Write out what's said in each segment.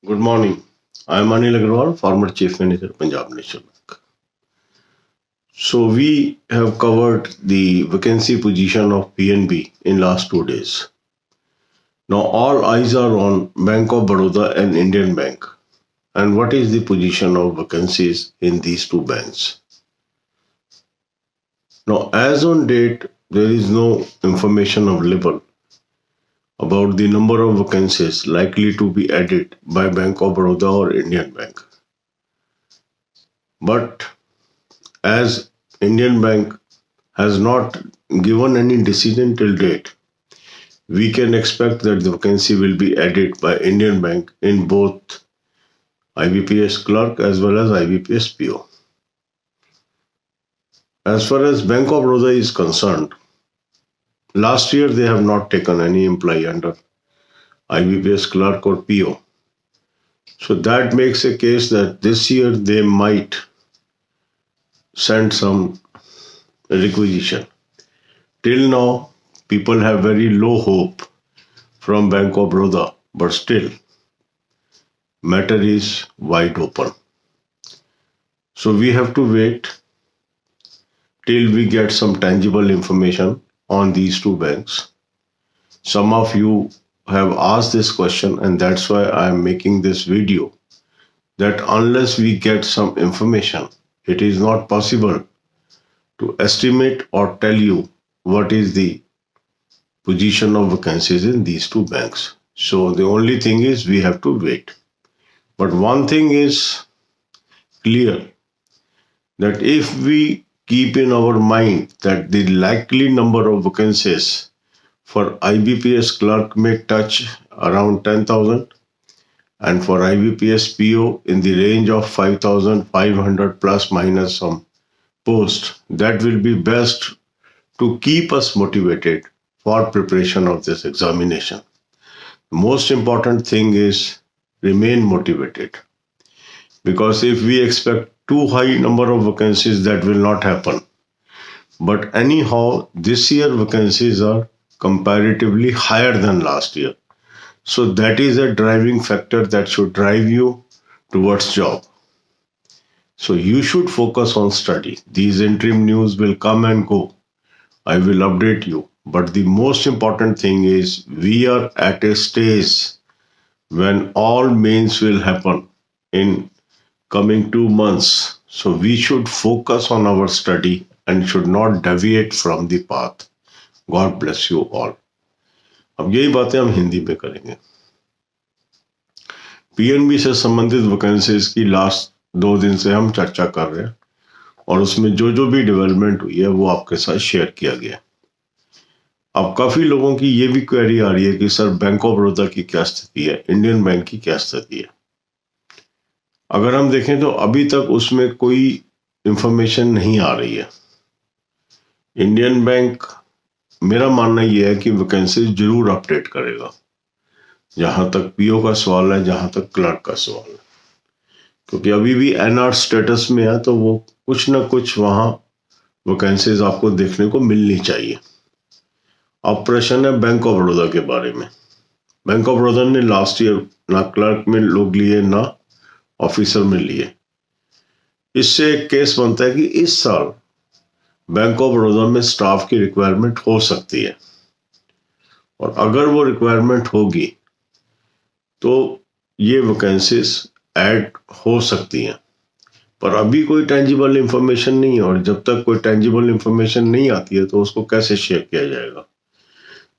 Good morning. I am Anil Agarwal, former Chief Manager, Punjab National Bank. So we have covered the vacancy position of PNB in last 2 days. Now all eyes are on Bank of Baroda and Indian Bank. And what is the position of vacancies in these two banks? Now, as on date, there is no information available about the number of vacancies likely to be added by Bank of Baroda or Indian Bank. But as Indian Bank has not given any decision till date, we can expect that the vacancy will be added by Indian Bank in both IBPS clerk as well as IBPS PO. As far as Bank of Baroda is concerned, last year they have not taken any employee under IBPS clerk or PO. So that makes a case that this year they might send some requisition. Till now, people have very low hope from Bank of Baroda, but still, matter is wide open. So we have to wait till we get some tangible information on these two banks. Some of you have asked this question, and that's why I am making this video, that unless we get some information, it is not possible to estimate or tell you what is the position of vacancies in these two banks. So the only thing is we have to wait. But one thing is clear, that if we keep in our mind that the likely number of vacancies for IBPS clerk may touch around 10,000 and for IBPS PO in the range of 5,500 plus minus some post, that will be best to keep us motivated for preparation of this examination. The most important thing is remain motivated, because if we expect too high number of vacancies, that will not happen. But anyhow, this year vacancies are comparatively higher than last year. So that is a driving factor that should drive you towards job. So you should focus on study. These interim news will come and go. I will update you. But the most important thing is we are at a stage when all mains will happen in coming 2 months. So we should focus on our study and should not deviate from the path. God bless you all. अब यही बातें हम हिंदी में करेंगे. PNB से संबंधित vacancies की last 2 दिन से हम चर्चा कर रहे हैं और उसमें जो जो भी डेवलपमेंट हुई है वो आपके साथ शेयर किया गया. अब काफी लोगों की ये भी क्वेरी आ रही है कि सर बैंक ऑफ बड़ौदा की क्या स्थिति है, इंडियन बैंक की क्या स्थिति है. अगर हम देखें तो अभी तक उसमें कोई इंफॉर्मेशन नहीं आ रही है. इंडियन बैंक, मेरा मानना यह है कि वैकेंसी जरूर अपडेट करेगा, जहां तक पीओ का सवाल है, जहां तक क्लर्क का सवाल है, क्योंकि अभी भी एनआर स्टेटस में है, तो वो कुछ ना कुछ वहां वैकेंसीज आपको देखने को मिलनी चाहिए. अब प्रश्न है बैंक ऑफ बड़ौदा के बारे में. बैंक ऑफ बड़ौदा ने लास्ट ईयर ना क्लर्क में लोग लिए ना ऑफिसर में लिए. इससे एक केस बनता है कि इस साल बैंक ऑफ बड़ौदा में स्टाफ की रिक्वायरमेंट हो सकती है, और अगर वो रिक्वायरमेंट होगी तो ये वैकेंसीज ऐड हो सकती हैं. पर अभी कोई टेंजिबल इंफॉर्मेशन नहीं है, और जब तक कोई टेंजिबल इंफॉर्मेशन नहीं आती है तो उसको कैसे शेयर किया जाएगा.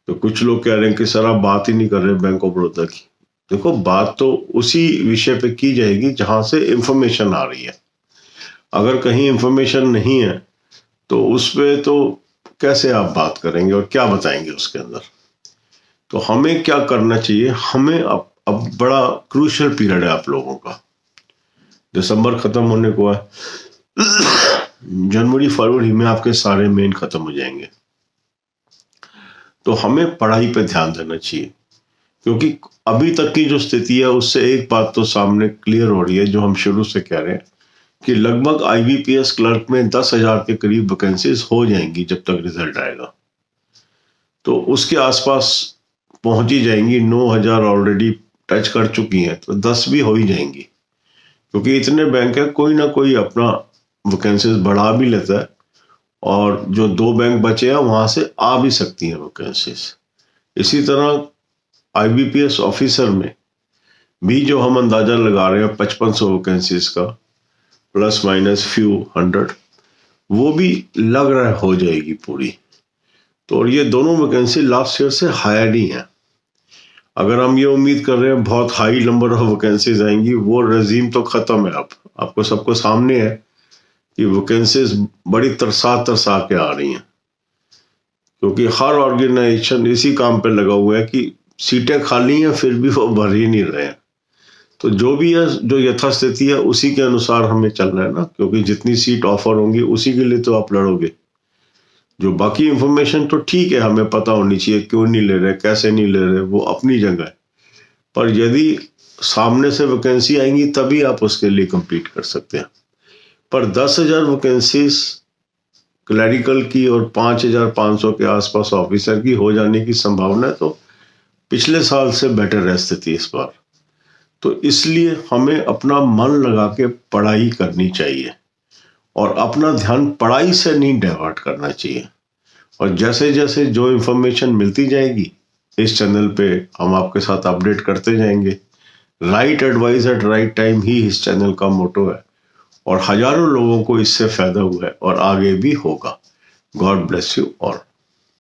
तो कुछ लोग कह रहे हैं कि सर आप बात ही नहीं कर रहे बैंक ऑफ बड़ौदा की. देखो, बात तो उसी विषय पे की जाएगी जहां से इंफॉर्मेशन आ रही है. अगर कहीं इंफॉर्मेशन नहीं है तो उस पे तो कैसे आप बात करेंगे और क्या बताएंगे उसके अंदर. तो हमें क्या करना चाहिए, हमें अब बड़ा क्रूशियल पीरियड है आप लोगों का. दिसंबर खत्म होने को है, जनवरी फरवरी में आपके सारे मेन खत्म हो जाएंगे. तो हमें पढ़ाई पे ध्यान देना चाहिए, क्योंकि अभी तक की जो स्थिति है उससे एक बात तो सामने क्लियर हो रही है, जो हम शुरू से कह रहे हैं, कि लगभग IBPS क्लर्क में 10,000 के करीब वैकेंसीज हो जाएंगी जब तक रिजल्ट आएगा. तो उसके आसपास पहुंची जाएंगी. 9,000 ऑलरेडी टच कर चुकी हैं तो 10 भी हो ही जाएंगी, क्योंकि इतने बैंक है, कोई ना कोई अपना वैकेंसीज बढ़ा भी लेता है, और जो 2 बैंक बचे हैं वहां से आ भी सकती हैं वैकेंसीज। इसी तरह IBPS ऑफिसर में भी जो हम अंदाजा लगा रहे हैं 5500 वैकेंसीज का, प्लस माइनस फ्यू 100, वो भी लग रहा है हो जाएगी पूरी। तो और ये दोनों वैकेंसी लास्ट ईयर से हायर ही हैं। अगर हम ये उम्मीद कर रहे हैं बहुत हाई नंबर ऑफ वैकेंसीज आएंगी, वो रजीम तो खत्म है। अब आपको सबको सामने है कि वैकेंसीज बड़ी तरसा के आ रही हैं, क्योंकि हर ऑर्गेनाइजेशन इसी काम पे लगा हुआ है कि सीटें खाली हैं फिर भी वो भर ही नहीं रहे हैं। तो जो भी है, जो यथास्थिति है उसी के अनुसार हमें चलना है ना, क्योंकि जितनी सीट ऑफर होंगी उसी के लिए तो आप लड़ोगे। जो बाकी इंफॉर्मेशन तो ठीक है, हमें पता होनी चाहिए क्यों नहीं ले रहे, कैसे नहीं ले रहे, वो अपनी जगह है। पर यदि सामने से वैकेंसी आएंगी तभी आप उसके लिए compete कर सकते हैं। पर 10,000 वैकेंसीज क्लैरिकल की और 5,500 के आसपास ऑफिसर की हो जाने की संभावना है, तो पिछले साल से बेटर है स्थिति इस बार। तो इसलिए हमें अपना मन लगा के पढ़ाई करनी चाहिए, और अपना ध्यान पढ़ाई से नहीं डाइवर्ट करना चाहिए। और जैसे जैसे जो इंफॉर्मेशन मिलती जाएगी इस चैनल पे हम आपके साथ अपडेट करते जाएंगे। Right advice at right time ही इस चैनल का मोटो है, और हजारों लोगों को इससे फायदा हुआ है और आगे भी होगा। God bless you all.